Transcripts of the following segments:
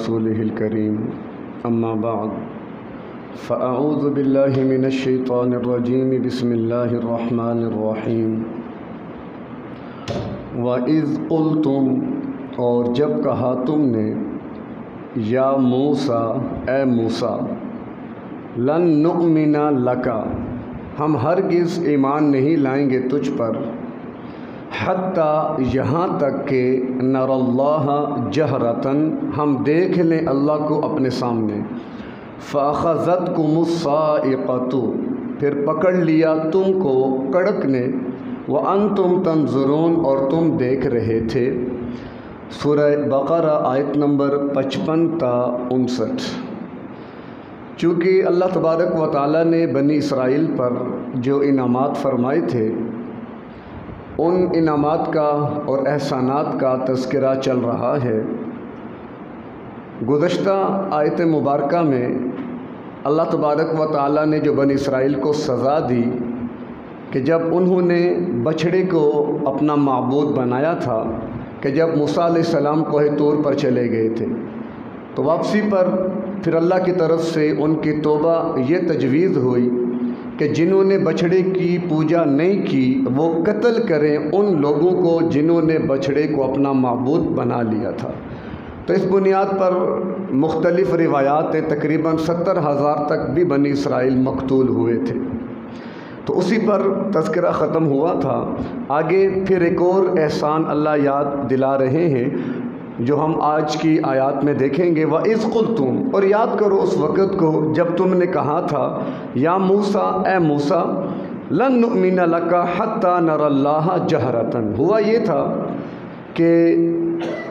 رسوله الكريم أما بعد فأعوذ بالله من الشيطان الرجيم بسم الله الرحمن الرحيم وَإِذْ قُلْتُمْ اور جب کہا تم نے یا موسیٰ اے موسیٰ لن نؤمن لک ہم ہرگز ایمان نہیں لائیں گے تجھ پر حتیٰ یہاں تک کہ نر اللہ جہرتاً ہم دیکھ لیں اللہ کو اپنے سامنے فَأَخَذَتْكُمُ الصَّاعِقَةُ پھر پکڑ لیا تم کو کڑک نے وَأَنْتُمْ تَنْظُرُونَ اور تم دیکھ رہے تھے۔ سورہ بقرہ آیت نمبر 55 تا 59۔ چونکہ اللہ تبارک و تعالیٰ نے بنی اسرائیل پر جو انعامات فرمائے تھے ان انعامات کا اور احسانات کا تذکرہ چل رہا ہے۔ گزشتہ آیت مبارکہ میں اللہ تبارک و تعالیٰ نے جو بنی اسرائیل کو سزا دی کہ جب انہوں نے بچھڑے کو اپنا معبود بنایا تھا کہ جب موسیٰ علیہ السلام کوہ طور پر چلے گئے تھے تو واپسی پر پھر اللہ کی طرف سے ان کی توبہ یہ تجویز ہوئی کہ جنہوں نے بچھڑے کی پوجا نہیں کی وہ قتل کریں ان لوگوں کو جنہوں نے بچھڑے کو اپنا معبود بنا لیا تھا۔ تو اس بنیاد پر مختلف روایات تقریباً 70,000 تک بھی بنی اسرائیل مقتول ہوئے تھے۔ تو اسی پر تذکرہ ختم ہوا تھا۔ آگے پھر ایک اور احسان اللہ یاد دلا رہے ہیں جو ہم آج کی آیات میں دیکھیں گے۔ وَإِذْ قُلْتُمْ اور یاد کرو اس وقت کو جب تم نے کہا تھا یا موسیٰ اے موسیٰ لن نؤمن لک حتیٰ نر اللہ جہرتاً۔ ہوا یہ تھا کہ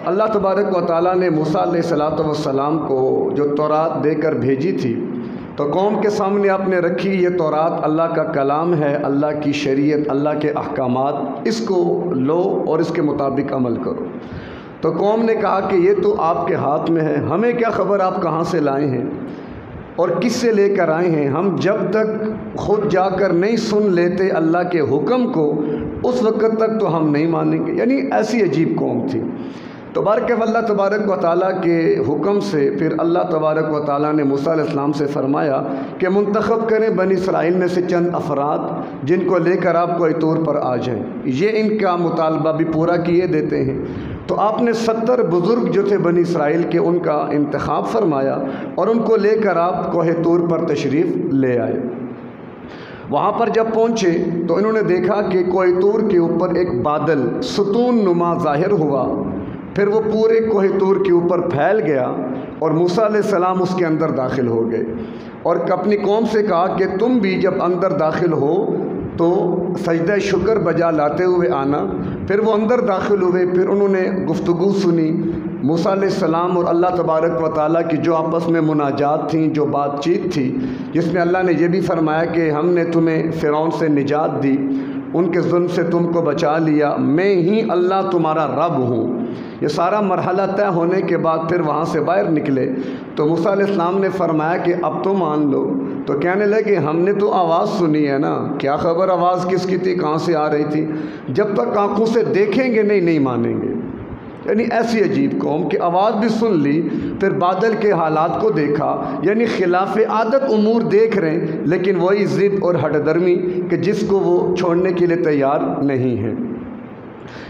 اللہ تبارک و تعالیٰ نے موسیٰ علیہ السلام کو جو تورات دے کر بھیجی تھی تو قوم کے سامنے آپ نے رکھی یہ تورات اللہ کا کلام ہے، اللہ کی شریعت، اللہ کے احکامات، اس کو لو اور اس کے مطابق عمل کرو۔ تو قوم نے کہا کہ یہ تو آپ کے ہاتھ میں ہے، ہمیں کیا خبر آپ کہاں سے لائے ہیں اور کس سے لے کر آئے ہیں، ہم جب تک خود جا کر نہیں سن لیتے اللہ کے حکم کو اس وقت تک تو ہم نہیں مانیں گے۔ یعنی ایسی عجیب قوم تھی۔ تو اللہ تبارک و تعالیٰ کے حکم سے پھر اللہ تبارک و تعالیٰ نے موسیٰ علیہ السلام سے فرمایا کہ منتخب کریں بنی اسرائیل میں سے چند افراد جن کو لے کر آپ کوہ طور پر آ جائیں، یہ ان کا مطالبہ بھی پورا کیے دیتے ہیں۔ تو آپ نے 70 بزرگ جو تھے بنی اسرائیل کے ان کا انتخاب فرمایا اور ان کو لے کر آپ کوہ طور پر تشریف لے آئے۔ وہاں پر جب پہنچے تو انہوں نے دیکھا کہ کوہ طور کے اوپر ایک بادل ستون نما ظاہر ہوا، پھر وہ پورے کوہ طور کے اوپر پھیل گیا اور موسیٰ علیہ السلام اس کے اندر داخل ہو گئے اور اپنی قوم سے کہا کہ تم بھی جب اندر داخل ہو تو سجدہ شکر بجا لاتے ہوئے آنا۔ پھر وہ اندر داخل ہوئے، پھر انہوں نے گفتگو سنی موسیٰ علیہ السلام اور اللہ تبارک و تعالیٰ کی جو آپس میں مناجات تھیں، جو بات چیت تھی، جس میں اللہ نے یہ بھی فرمایا کہ ہم نے تمہیں فرعون سے نجات دی، ان کے ظلم سے تم کو بچا لیا، میں ہی اللہ تمہارا رب ہوں۔ یہ سارا مرحلہ طے ہونے کے بعد پھر وہاں سے باہر نکلے تو موسیٰ علیہ السلام نے فرمایا کہ اب تو مان لو۔ تو کہنے لگے ہم نے تو آواز سنی ہے نا، کیا خبر آواز کس کی تھی، کہاں سے آ رہی تھی، جب تک آنکھوں سے دیکھیں گے نہیں مانیں گے۔ یعنی ایسی عجیب قوم کہ آواز بھی سن لی، پھر بادل کے حالات کو دیکھا، یعنی خلاف عادت امور دیکھ رہے ہیں لیکن وہی ضد اور ہٹ درمی کہ جس کو وہ چھوڑنے کے لیے تیار نہیں ہے۔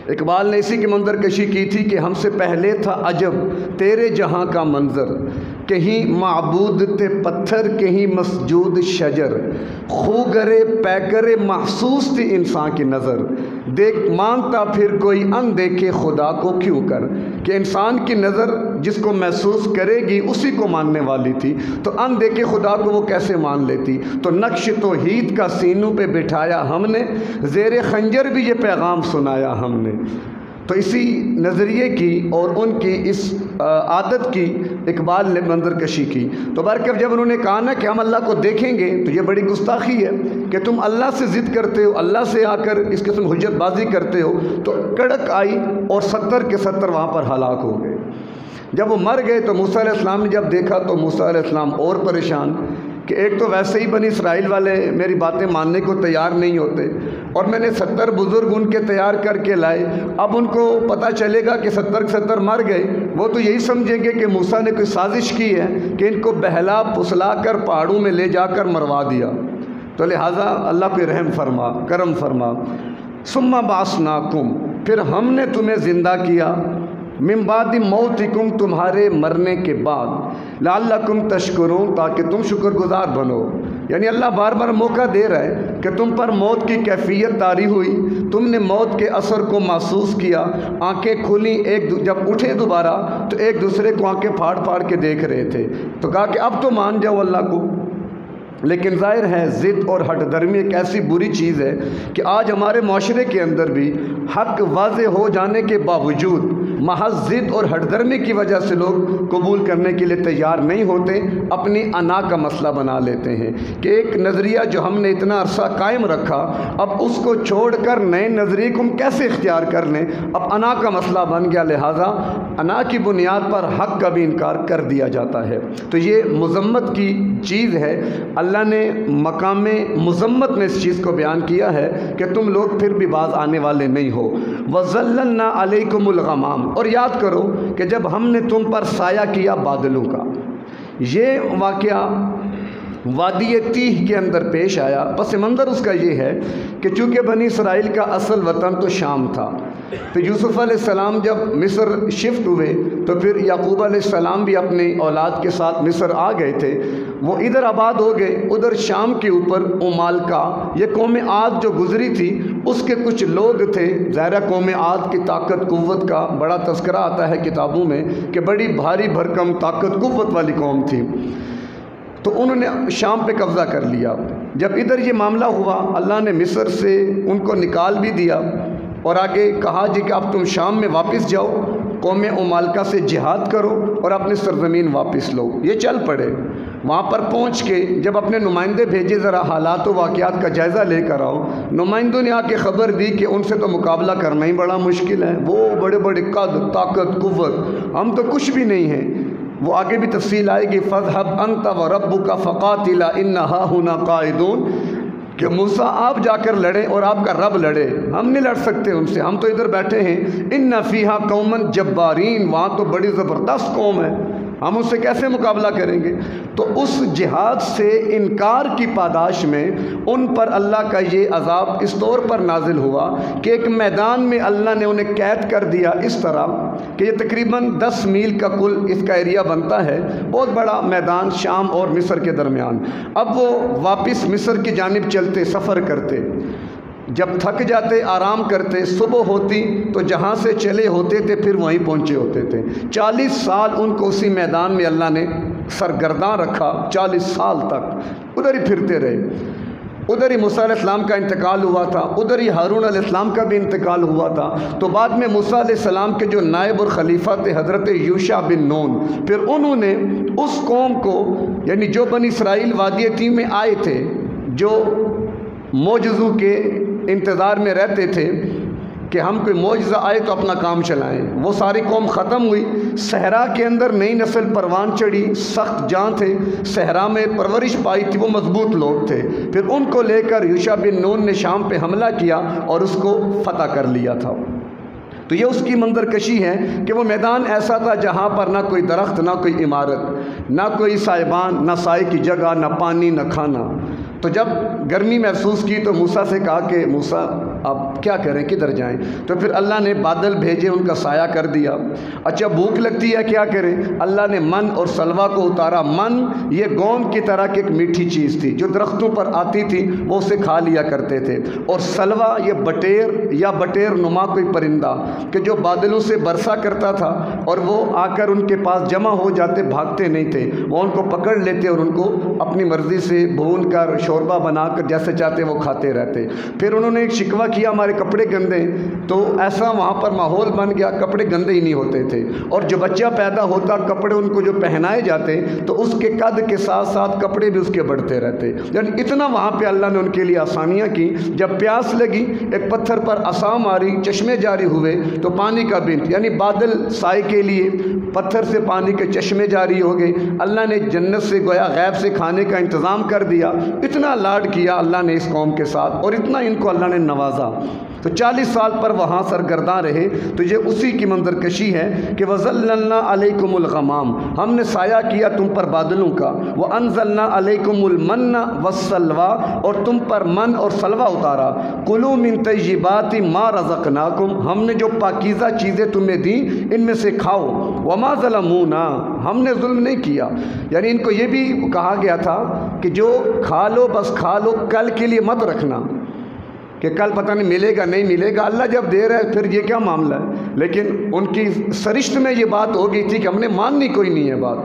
اقبال نے اسی کی منظر کشی کی تھی کہ ہم سے پہلے تھا عجب تیرے جہاں کا منظر، کہیں معبود تھے پتھر کہیں مسجود شجر، خو گرے پیکرے محسوس تھی انسان کی نظر، دیکھ مانتا پھر کوئی ان دیکھے خدا کو کیوں کر، کہ انسان کی نظر جس کو محسوس کرے گی اسی کو ماننے والی تھی، تو ان دیکھے خدا کو وہ کیسے مان لیتی۔ تو نقش توحید کا سینوں پہ بٹھایا ہم نے، زیر خنجر بھی یہ پیغام سنایا ہم نے۔ تو اسی نظریے کی اور ان کی اس عادت کی اقبال نے منظر کشی کی۔ تو برکب جب انہوں نے کہا نا کہ ہم اللہ کو دیکھیں گے تو یہ بڑی گستاخی ہے کہ تم اللہ سے ضد کرتے ہو، اللہ سے آ کر اس قسم حجت بازی کرتے ہو۔ تو کڑک آئی اور 70 کے 70 وہاں پر ہلاک ہو گئے۔ جب وہ مر گئے تو موسیٰ علیہ السلام نے جب دیکھا تو موسیٰ علیہ السلام اور پریشان کہ ایک تو ویسے ہی بنی اسرائیل والے میری باتیں ماننے کو تیار نہیں ہوتے، اور میں نے 70 بزرگ ان کے تیار کر کے لائے، اب ان کو پتہ چلے گا کہ 70 کے 70 مر گئے، وہ تو یہی سمجھیں گے کہ موسیٰ نے کوئی سازش کی ہے کہ ان کو بہلا پھسلا کر پہاڑوں میں لے جا کر مروا دیا۔ تو لہٰذا اللہ پہ رحم فرما، کرم فرما۔ ثم بعثناکم، پھر ہم نے تمہیں زندہ کیا، من بعد موتکم، تمہارے مرنے کے بعد، لعلکم تشکرون، تاکہ تم شکر گزار بنو۔ یعنی اللہ بار بار موقع دے رہا ہے کہ تم پر موت کی کیفیت طاری ہوئی، تم نے موت کے اثر کو محسوس کیا، آنکھیں کھلیں، جب اٹھے دوبارہ تو ایک دوسرے کو آنکھیں پھاڑ پھاڑ کے دیکھ رہے تھے، تو کہا کہ اب تو مان جاؤ اللہ کو۔ لیکن ظاہر ہے ضد اور ہٹ درمی ایک ایسی بری چیز ہے کہ آج ہمارے معاشرے کے اندر بھی حق واضح ہو جانے کے باوجود محض ضد اور ہٹ درمی کی وجہ سے لوگ قبول کرنے کے لیے تیار نہیں ہوتے، اپنی انا کا مسئلہ بنا لیتے ہیں کہ ایک نظریہ جو ہم نے اتنا عرصہ قائم رکھا، اب اس کو چھوڑ کر نئے نظریے کو ہم کیسے اختیار کر لیں، اب انا کا مسئلہ بن گیا، لہٰذا انا کی بنیاد پر حق کا بھی انکار کر دیا جاتا ہے۔ تو یہ مذمت کی چیز ہے، اللہ نے مقام مذمت میں اس چیز کو بیان کیا ہے کہ تم لوگ پھر بھی باز آنے والے نہیں ہو۔ وَظَلَّلْنَا عَلَيْكُمُ الْغَمَامَ، اور یاد کرو کہ جب ہم نے تم پر سایہ کیا بادلوں کا۔ یہ واقعہ وادی تیہ کے اندر پیش آیا۔ پس منظر اس کا یہ ہے کہ چونکہ بنی اسرائیل کا اصل وطن تو شام تھا، پھر یوسف علیہ السلام جب مصر شفٹ ہوئے تو پھر یعقوب علیہ السلام بھی اپنی اولاد کے ساتھ مصر آ گئے تھے، وہ ادھر آباد ہو گئے۔ ادھر شام کے اوپر امالکا، یہ قوم عاد جو گزری تھی اس کے کچھ لوگ تھے، ظاہرہ قوم عاد کی طاقت قوت کا بڑا تذکرہ آتا ہے کتابوں میں کہ بڑی بھاری بھرکم طاقت قوت والی قوم تھی، تو انہوں نے شام پہ قبضہ کر لیا۔ جب ادھر یہ معاملہ ہوا، اللہ نے مصر سے ان کو نکال بھی دیا اور آگے کہا جی کہ اب تم شام میں واپس جاؤ، قوم امالکا سے جہاد کرو اور اپنی سرزمین واپس لو۔ یہ چل پڑے، وہاں پر پہنچ کے جب اپنے نمائندے بھیجے ذرا حالات و واقعات کا جائزہ لے کر آؤ، نمائندوں نے آ کے خبر دی کہ ان سے تو مقابلہ کرنا ہی بڑا مشکل ہے، وہ بڑے بڑے قد، طاقت، قوت، ہم تو کچھ بھی نہیں ہیں۔ وہ آگے بھی تفصیل آئے گی، فَاذْهَبْ أَنْتَ وَرَبُّكَ فَقَاتِلَا إِنَّ هَاهُنَا قَاعِدُونَ، کہ موسیٰ آپ جا کر لڑیں اور آپ کا رب لڑے، ہم نہیں لڑ سکتے ان سے، ہم تو ادھر بیٹھے ہیں۔ إِنَّ فِيهَا قَوْمًا جَبَّارِينَ، وہاں تو بڑی زبردست قوم ہے، ہم اس سے کیسے مقابلہ کریں گے؟ تو اس جہاد سے انکار کی پاداش میں ان پر اللہ کا یہ عذاب اس طور پر نازل ہوا کہ ایک میدان میں اللہ نے انہیں قید کر دیا، اس طرح کہ یہ تقریباً 10 میل کا کل اس کا ایریا بنتا ہے، بہت بڑا میدان شام اور مصر کے درمیان۔ اب وہ واپس مصر کی جانب چلتے، سفر کرتے، جب تھک جاتے آرام کرتے، صبح ہوتی تو جہاں سے چلے ہوتے تھے پھر وہیں پہنچے ہوتے تھے۔ 40 سال ان کو اسی میدان میں اللہ نے سرگرداں رکھا، 40 سال تک ادھر ہی پھرتے رہے۔ ادھر ہی موسیٰ علیہ السلام کا انتقال ہوا تھا، ادھر ہی ہارون علیہ السلام کا بھی انتقال ہوا تھا، تو بعد میں موسیٰ علیہ السلام کے جو نائب اور خلیفہ تھے حضرت یوشع بن نون، پھر انہوں نے اس قوم کو، یعنی جو بنی اسرائیل وادی تیہ میں آئے تھے، جو معجزوں کے انتظار میں رہتے تھے کہ ہم کوئی معجزہ آئے تو اپنا کام چلائیں، وہ ساری قوم ختم ہوئی۔ صحرا کے اندر نئی نسل پروان چڑھی، سخت جان تھے، صحرا میں پرورش پائی تھی، وہ مضبوط لوگ تھے، پھر ان کو لے کر یوشع بن نون نے شام پہ حملہ کیا اور اس کو فتح کر لیا تھا۔ تو یہ اس کی منظر کشی ہے کہ وہ میدان ایسا تھا جہاں پر نہ کوئی درخت، نہ کوئی عمارت، نہ کوئی سائبان، نہ سائے کی جگہ، نہ پانی، نہ کھانا۔ تو جب گرمی محسوس کی تو موسیٰ سے کہا کہ موسیٰ اب کیا کریں، کدھر جائیں؟ تو پھر اللہ نے بادل بھیجے، ان کا سایہ کر دیا۔ اچھا بھوک لگتی ہے کیا کریں؟ اللہ نے من اور سلوا کو اتارا۔ من یہ گوند کی طرح کی ایک میٹھی چیز تھی جو درختوں پر آتی تھی، وہ اسے کھا لیا کرتے تھے، اور سلوا یہ بٹیر یا بٹیر نما کوئی پرندہ کہ جو بادلوں سے برسا کرتا تھا اور وہ آ کر ان کے پاس جمع ہو جاتے، بھاگتے نہیں تھے، وہ ان کو پکڑ لیتے اور ان کو اپنی مرضی سے بھون کر شوربہ بنا کر جیسے چاہتے وہ کھاتے رہتے۔ پھر انہوں نے ایک شکوہ دفعہ کیا ہمارے کپڑے گندے ہیں، تو ایسا وہاں پر ماحول بن گیا، کپڑے گندے ہی نہیں ہوتے تھے، اور جو بچہ پیدا ہوتا کپڑے ان کو جو پہنائے جاتے تو اس کے قد کے ساتھ ساتھ کپڑے بھی اس کے بڑھتے رہتے، یعنی اتنا وہاں پہ اللہ نے ان کے لیے آسانیاں کی۔ جب پیاس لگی، ایک پتھر پر عصا ماری، چشمے جاری ہوئے تو پانی کا بند، یعنی بادل سائے کے لیے پتھر سے پانی کے چشمے جاری ہو گئے۔ اللہ نے جنت سے گویا غیب سے کھانے کا انتظام کر دیا۔ اتنا لاڈ کیا اللہ نے اس قوم کے ساتھ، اور اتنا ان کو اللہ نے نوازا۔ تو 40 سال پر وہاں سرگرداں رہے۔ تو یہ اسی کی منظر کشی ہے کہ وَظَلَّلْنَا عَلَيْكُمُ الْغَمَامَ، ہم نے سایہ کیا تم پر بادلوں کا، وَأَنزَلْنَا عَلَيْكُمُ الْمَنَّ وَالسَّلْوَىٰ، اور تم پر من اور سلوہ اتارا، كُلُوا مِن طَيِّبَاتِ مَا رَزَقْنَاكُمْ، ہم نے جو پاکیزہ چیزیں تمہیں دیں ان میں سے کھاؤ، وَمَا ظَلَمُونَا، ہم نے ظلم نہیں کیا۔ یعنی ان کو یہ بھی کہا گیا تھا کہ جو کھا لو بس کھا لو، کل کے لیے مت رکھنا کہ کل پتہ نہیں ملے گا نہیں ملے گا، اللہ جب دے رہا ہے پھر یہ کیا معاملہ ہے۔ لیکن ان کی سرشت میں یہ بات ہو گئی تھی کہ ہم نے ماننی کوئی نہیں ہے بات،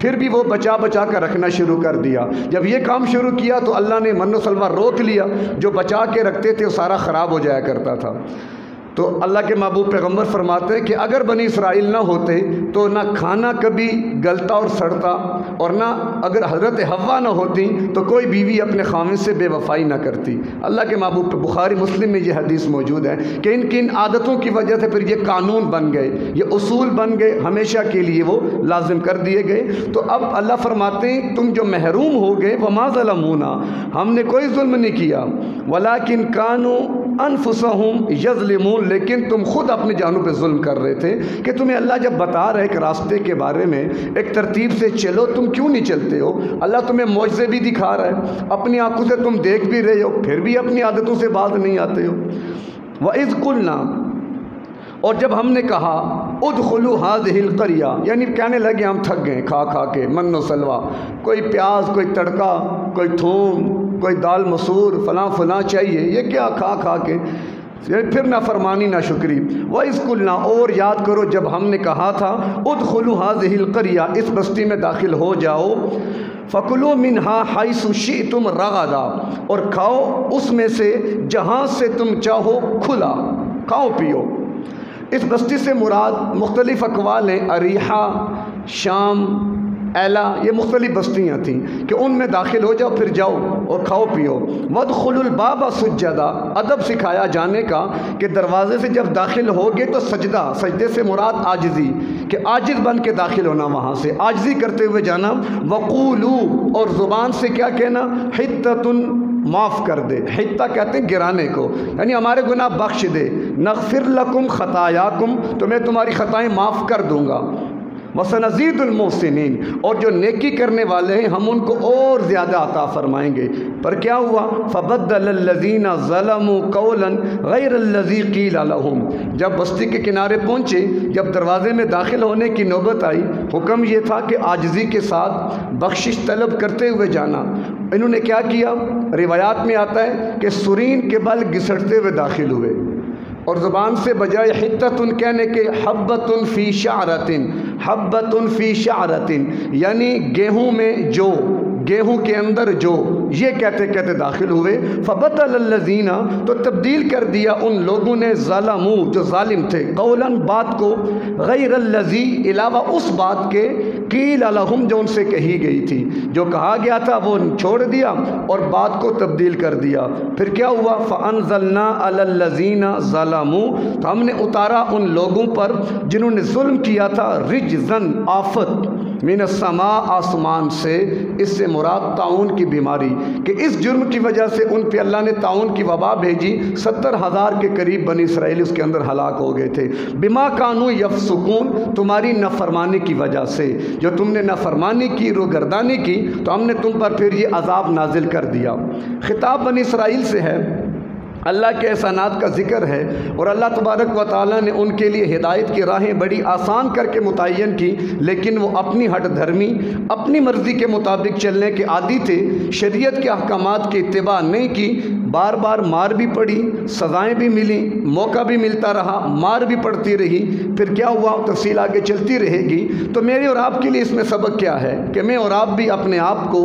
پھر بھی وہ بچا بچا کر رکھنا شروع کر دیا۔ جب یہ کام شروع کیا تو اللہ نے من و سلوہ روک لیا، جو بچا کے رکھتے تھے وہ سارا خراب ہو جایا کرتا تھا۔ تو اللہ کے محبوب پیغمبر فرماتے ہیں کہ اگر بنی اسرائیل نہ ہوتے تو نہ کھانا کبھی گلتا اور سڑتا، اور نہ اگر حضرت حوا نہ ہوتی تو کوئی بیوی اپنے خاوند سے بے وفائی نہ کرتی۔ اللہ کے محبوب پہ بخاری مسلم میں یہ حدیث موجود ہے کہ ان کی ان عادتوں کی وجہ سے پھر یہ قانون بن گئے، یہ اصول بن گئے، ہمیشہ کے لیے وہ لازم کر دیے گئے۔ تو اب اللہ فرماتے ہیں تم جو محروم ہو گئے، وما ظلمونا، ہم نے کوئی ظلم نہیں کیا، ولیکن کانوا انفسہم یظلمون، لیکن تم خود اپنی جانوں پہ ظلم کر رہے تھے کہ تمہیں اللہ جب بتا رہے ایک راستے کے بارے میں، ایک ترتیب سے چلو، تم کیوں نہیں چلتے ہو؟ اللہ تمہیں معجزے بھی دکھا رہا ہے، اپنی آنکھوں سے تم دیکھ بھی رہے ہو، پھر بھی اپنی عادتوں سے باز نہیں آتے ہو۔ وَإِذْ قُلْنَا، اور جب ہم نے کہا ادخلوا هذه القرية، یعنی کہنے لگے ہم تھک گئے کھا کھا کے من و سلوہ، کوئی پیاز، کوئی تڑکا، کوئی تھوم، کوئی دال مسور، فلاں فلاں چاہیے، یہ کیا کھا کھا کے، پھر نہ فرمانی نہ شکری۔ وَإِذْ قُلْنَا، اور یاد کرو جب ہم نے کہا تھا ادخلوا هذه القرية، اس بستی میں داخل ہو جاؤ، فَكُلُوا مِنْهَا حَيْثُ شِئْتُمْ رَغَدًا، اور کھاؤ اس میں سے جہاں سے تم چاہو کھلا، کھاؤ پیو۔ اس بستی سے مراد مختلف اقوال ہیں، اریحہ، شام، ایلا، یہ مختلف بستیاں تھیں کہ ان میں داخل ہو جاؤ، پھر جاؤ اور کھاؤ پیو۔ وَادْخُلُوا الْبَابَ سُجَّدًا، ادب سکھایا جانے کا کہ دروازے سے جب داخل ہوگے تو سجدہ، سجدے سے مراد عاجزی، کہ عاجز بن کے داخل ہونا، وہاں سے عاجزی کرتے ہوئے جانا۔ وَقُولُوا، اور زبان سے کیا کہنا، حِطَّةٌ، معاف کر دے، حِطّہ کہتے ہیں گرانے کو، یعنی ہمارے گناہ بخش دے، نغفر لکم خطایاکم، تو میں تمہاری خطائیں معاف کر دوں گا، وسنزید المحسنین، اور جو نیکی کرنے والے ہیں ہم ان کو اور زیادہ عطا فرمائیں گے۔ پر کیا ہوا، فبدل الذین ظلموا قولا غیر الذی قیل لہم، جب بستی کے کنارے پہنچے، جب دروازے میں داخل ہونے کی نوبت آئی، حکم یہ تھا کہ عاجزی کے ساتھ بخشش طلب کرتے ہوئے جانا، انہوں نے کیا کیا، روایات میں آتا ہے کہ سرین کے بل گھسٹتے ہوئے داخل ہوئے، اور زبان سے بجائے حِطَّةٌ کہنے کے حَبَّةٌ فی شعرۃ، حَبَّةٌ فی شعرۃ، یعنی گیہوں میں جو، گیہوں کے اندر جو، یہ کہتے کہتے داخل ہوئے۔ فبدل الذین، تو تبدیل کر دیا ان لوگوں نے، ظلموا، جو ظالم تھے، قولا، بات کو، غیر الذی، علاوہ اس بات کے، قیل لہم، جو ان سے کہی گئی تھی، جو کہا گیا تھا وہ چھوڑ دیا اور بات کو تبدیل کر دیا۔ پھر کیا ہوا، فانزلنا علی الذین ظلموا، تو ہم نے اتارا ان لوگوں پر جنہوں نے ظلم کیا تھا، رجزن، آفت، من السماء، آسمان سے، اس سے مراد طاعون کی بیماری، کہ اس جرم کی وجہ سے ان پہ اللہ نے طاعون کی وبا بھیجی، 70,000 کے قریب بنی اسرائیل اس کے اندر ہلاک ہو گئے تھے۔ بما کانوا یفسقون، تمہاری نافرمانی کی وجہ سے، جو تم نے نافرمانی کی، روگردانی کی، تو ہم نے تم پر پھر یہ عذاب نازل کر دیا۔ خطاب بنی اسرائیل سے ہے، اللہ کے احسانات کا ذکر ہے، اور اللہ تبارک و تعالیٰ نے ان کے لیے ہدایت کی راہیں بڑی آسان کر کے متعین کی، لیکن وہ اپنی ہٹ دھرمی، اپنی مرضی کے مطابق چلنے کے عادی تھے، شریعت کے احکامات کی اتباع نہیں کی، بار بار مار بھی پڑی، سزائیں بھی ملیں، موقع بھی ملتا رہا، مار بھی پڑتی رہی۔ پھر کیا ہوا، تفصیل آگے چلتی رہے گی۔ تو میرے اور آپ کے لیے اس میں سبق کیا ہے کہ میں اور آپ بھی اپنے آپ کو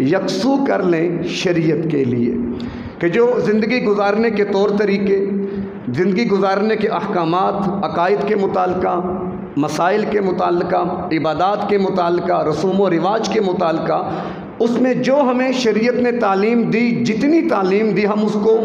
یکسو کر لیں شریعت کے لیے، کہ جو زندگی گزارنے کے طور طریقے، زندگی گزارنے کے احکامات، عقائد کے متعلقہ، مسائل کے متعلقہ، عبادات کے متعلقہ، رسوم و رواج کے متعلقہ، اس میں جو ہمیں شریعت نے تعلیم دی، جتنی تعلیم دی ہم اس کو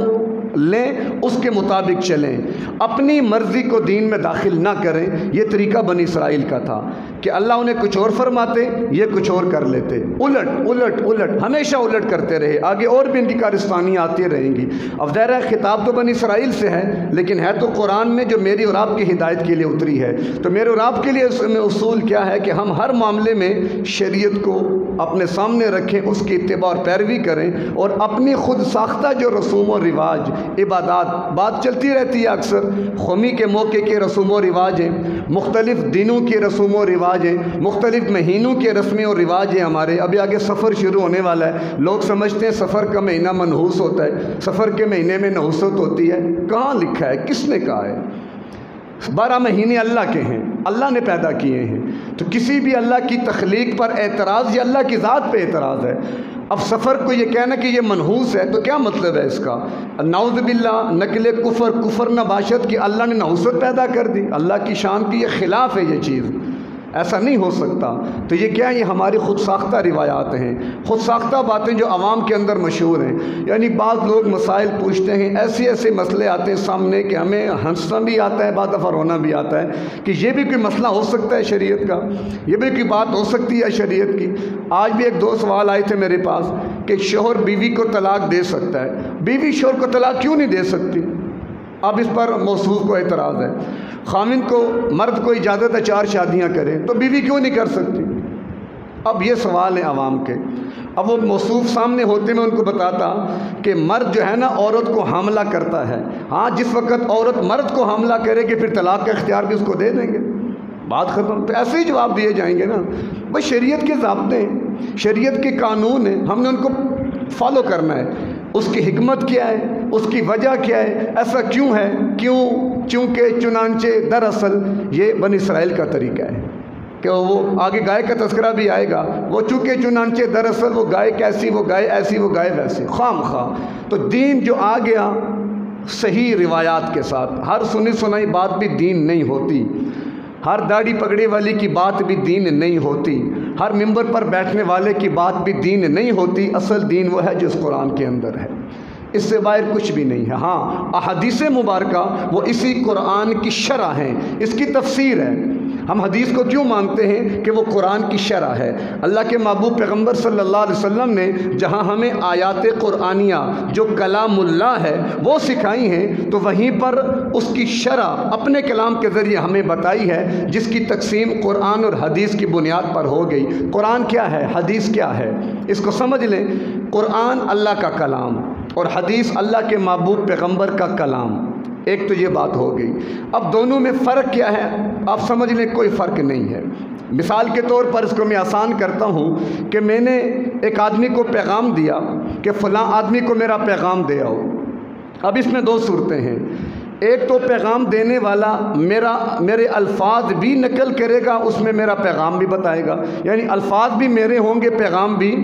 لیں، اس کے مطابق چلیں، اپنی مرضی کو دین میں داخل نہ کریں۔ یہ طریقہ بنی اسرائیل کا تھا کہ اللہ انہیں کچھ اور فرماتے، یہ کچھ اور کر لیتے، الٹ الٹ الٹ، ہمیشہ الٹ کرتے رہے۔ آگے اور بھی ان کی کارستانیاں آتی رہیں گی۔ اب ظاہر ہے خطاب تو بنی اسرائیل سے ہے، لیکن ہے تو قرآن میں جو میری اور آپ کی ہدایت کے لیے اتری ہے۔ تو میرے اور آپ کے لیے اس میں اصول کیا ہے کہ ہم ہر معاملے میں شریعت کو اپنے سامنے رکھیں، اس کی اتباع اور پیروی کریں، اور اپنی خود ساختہ جو رسوم و رواج، عبادات، بات چلتی رہتی ہے اکثر، قومی کے موقع کے رسوم و رواج ہیں، مختلف دنوں کے رسوم و رواج ہیں، مختلف مہینوں کے رسمیں اور رواج ہیں ہمارے۔ ابھی آگے سفر شروع ہونے والا ہے، لوگ سمجھتے ہیں سفر کا مہینہ منحوس ہوتا ہے، سفر کے مہینے میں نحوست ہوتی ہے۔ کہاں لکھا ہے؟ کس نے کہا ہے؟ 12 مہینے اللہ کے ہیں، اللہ نے پیدا کیے ہیں، تو کسی بھی اللہ کی تخلیق پر اعتراض یا اللہ کی ذات پہ اعتراض ہے۔ اب سفر کو یہ کہنا کہ یہ منحوس ہے تو کیا مطلب ہے اس کا؟ نعوذ باللہ، نقل کفر نباشت کی اللہ نے نحوست پیدا کر دی، اللہ کی شان کی یہ خلاف ہے، یہ چیز ایسا نہیں ہو سکتا۔ تو یہ کیا ہے؟ یہ ہماری خود ساختہ روایات ہیں، خود ساختہ باتیں جو عوام کے اندر مشہور ہیں۔ یعنی بعض لوگ مسائل پوچھتے ہیں، ایسے ایسے مسئلے آتے ہیں سامنے کہ ہمیں ہنسنا بھی آتا ہے، بعض دفعہ رونا بھی آتا ہے کہ یہ بھی کوئی مسئلہ ہو سکتا ہے شریعت کا، یہ بھی کوئی بات ہو سکتی ہے شریعت کی۔ آج بھی ایک 2 سوال آئے تھے میرے پاس کہ شوہر بیوی کو طلاق دے سکتا ہے، بیوی شوہر کو طلاق کیوں نہیں دے سکتی؟ اب اس پر موصوف کو اعتراض ہے۔ خامند کو، مرد کو اجازت ہے 4 شادیاں کرے، تو بیوی کیوں نہیں کر سکتی؟ اب یہ سوال ہے عوام کے۔ اب وہ موصوف سامنے ہوتے میں ان کو بتاتا کہ مرد جو ہے نا عورت کو حاملہ کرتا ہے، ہاں جس وقت عورت مرد کو حاملہ کرے گی پھر طلاق کا اختیار بھی اس کو دے دیں گے، بات ختم۔ تو ایسے ہی جواب دیے جائیں گے نا، بھائی شریعت کے ضابطے ہیں، شریعت کے قانون ہیں، ہم نے ان کو فالو کرنا ہے۔ اس کی حکمت کیا ہے، اس کی وجہ کیا ہے، ایسا کیوں ہے، کیوں، چونکہ، چنانچہ، دراصل، یہ بنی اسرائیل کا طریقہ ہے کہ وہ آگے گائے کا تذکرہ بھی آئے گا، وہ چونکہ، چنانچہ، دراصل، وہ گائے کیسی، وہ گائے ایسی، وہ گائے ویسی، خام خواہ۔ تو دین جو آ گیا صحیح روایات کے ساتھ، ہر سنی سنائی بات بھی دین نہیں ہوتی، ہر داڑھی پگڑی والی کی بات بھی دین نہیں ہوتی، ہر ممبر پر بیٹھنے والے کی بات بھی دین نہیں ہوتی۔ اصل دین وہ ہے جو اس قرآن کے اندر ہے، اس سے باہر کچھ بھی نہیں ہے۔ ہاں احادیث مبارکہ وہ اسی قرآن کی شرح ہیں، اس کی تفسیر ہے۔ ہم حدیث کو کیوں مانتے ہیں کہ وہ قرآن کی شرح ہے؟ اللہ کے محبوب پیغمبر صلی اللہ علیہ وسلم نے جہاں ہمیں آیات قرآنیہ جو کلام اللہ ہے وہ سکھائی ہیں، تو وہیں پر اس کی شرح اپنے کلام کے ذریعے ہمیں بتائی ہے، جس کی تقسیم قرآن اور حدیث کی بنیاد پر ہو گئی۔ قرآن کیا ہے، حدیث کیا ہے، اس کو سمجھ لیں۔ قرآن اللہ کا کلام اور حدیث اللہ کے محبوب پیغمبر کا کلام، ایک تو یہ بات ہو گئی۔ اب دونوں میں فرق کیا ہے؟ آپ سمجھ لیں کوئی فرق نہیں ہے۔ مثال کے طور پر اس کو میں آسان کرتا ہوں کہ میں نے ایک آدمی کو پیغام دیا کہ فلاں آدمی کو میرا پیغام دے آؤ۔ اب اس میں 2 صورتیں ہیں، ایک تو پیغام دینے والا میرے الفاظ بھی نقل کرے گا، اس میں میرا پیغام بھی بتائے گا، یعنی الفاظ بھی میرے ہوں گے، پیغام بھی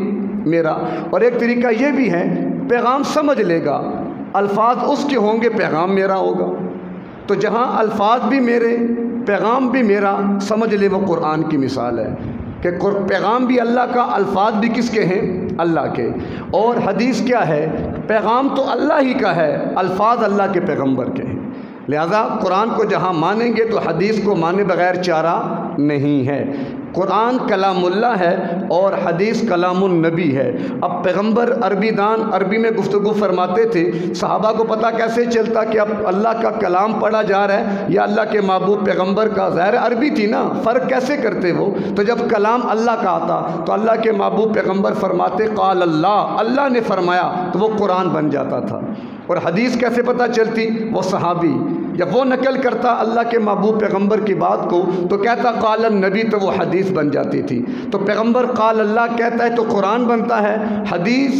میرا۔ اور ایک طریقہ یہ بھی ہے، پیغام سمجھ لے گا، الفاظ اس کے ہوں گے، پیغام میرا ہوگا۔ تو جہاں الفاظ بھی میرے، پیغام بھی میرا، سمجھ لے وہ قرآن کی مثال ہے کہ پیغام بھی اللہ کا، الفاظ بھی کس کے ہیں؟ اللہ کے۔ اور حدیث کیا ہے؟ پیغام تو اللہ ہی کا ہے، الفاظ اللہ کے پیغمبر کے ہیں۔ لہذا قرآن کو جہاں مانیں گے تو حدیث کو مانے بغیر چارہ نہیں ہے۔ قرآن کلام اللہ ہے اور حدیث کلام النبی ہے۔ اب پیغمبر عربی دان عربی میں گفتگو فرماتے تھے، صحابہ کو پتہ کیسے چلتا کہ اب اللہ کا کلام پڑھا جا رہا ہے یا اللہ کے محبوب پیغمبر کا؟ ظاہر عربی تھی نا، فرق کیسے کرتے وہ؟ تو جب کلام اللہ کا آتا تو اللہ کے محبوب پیغمبر فرماتے قال اللہ، اللہ نے فرمایا، تو وہ قرآن بن جاتا تھا۔ اور حدیث کیسے پتہ چلتی؟ وہ صحابی جب وہ نقل کرتا اللہ کے محبوب پیغمبر کی بات کو تو کہتا قال النبی، تو وہ حدیث بن جاتی تھی۔ تو پیغمبر قال اللہ کہتا ہے تو قرآن بنتا ہے، حدیث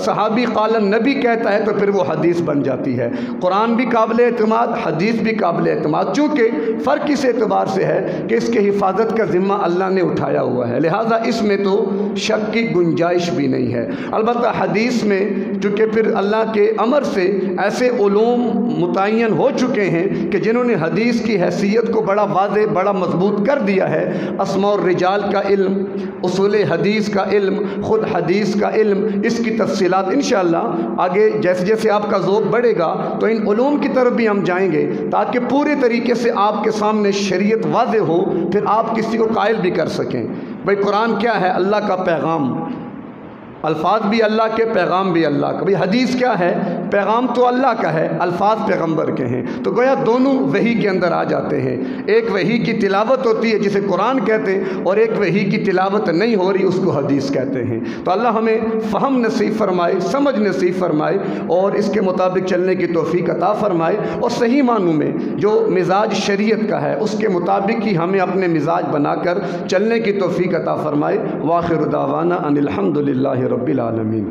صحابی قال النبی کہتا ہے تو پھر وہ حدیث بن جاتی ہے۔ قرآن بھی قابل اعتماد، حدیث بھی قابل اعتماد، چونکہ فرق اس اعتبار سے ہے کہ اس کے حفاظت کا ذمہ اللہ نے اٹھایا ہوا ہے، لہٰذا اس میں تو شک کی گنجائش بھی نہیں ہے۔ البتہ حدیث میں چونکہ پھر اللہ کے امر سے ایسے علوم متعین ہو چکے ہیں کہ جنہوں نے حدیث کی حیثیت کو بڑا واضح، بڑا مضبوط کر دیا ہے۔ اسماء الرجال کا علم، اصول حدیث کا علم، خود حدیث کا علم، اس کی تفصیلات انشاءاللہ آگے جیسے جیسے آپ کا ذوق بڑھے گا تو ان علوم کی طرف بھی ہم جائیں گے تاکہ پورے طریقے سے آپ کے سامنے شریعت واضح ہو، پھر آپ کسی کو قائل بھی کر سکیں۔ بھئی قرآن کیا ہے؟ اللہ کا پیغام، الفاظ بھی اللہ کے، پیغام بھی اللہ کا۔ بھئی حدیث کیا ہے؟ پیغام تو اللہ کا ہے، الفاظ پیغمبر کے ہیں، تو گویا دونوں وحی کے اندر آ جاتے ہیں۔ ایک وحی کی تلاوت ہوتی ہے جسے قرآن کہتے ہیں، اور ایک وحی کی تلاوت نہیں ہو رہی اس کو حدیث کہتے ہیں۔ تو اللہ ہمیں فہم نصیب فرمائے، سمجھ نصیب فرمائے، اور اس کے مطابق چلنے کی توفیق عطا فرمائے، اور صحیح معنوں میں جو مزاج شریعت کا ہے اس کے مطابق ہی ہمیں اپنے مزاج بنا کر چلنے کی توفیق عطا فرمائے۔ وآخر دعوانا ان الحمد للہ رب العالمین۔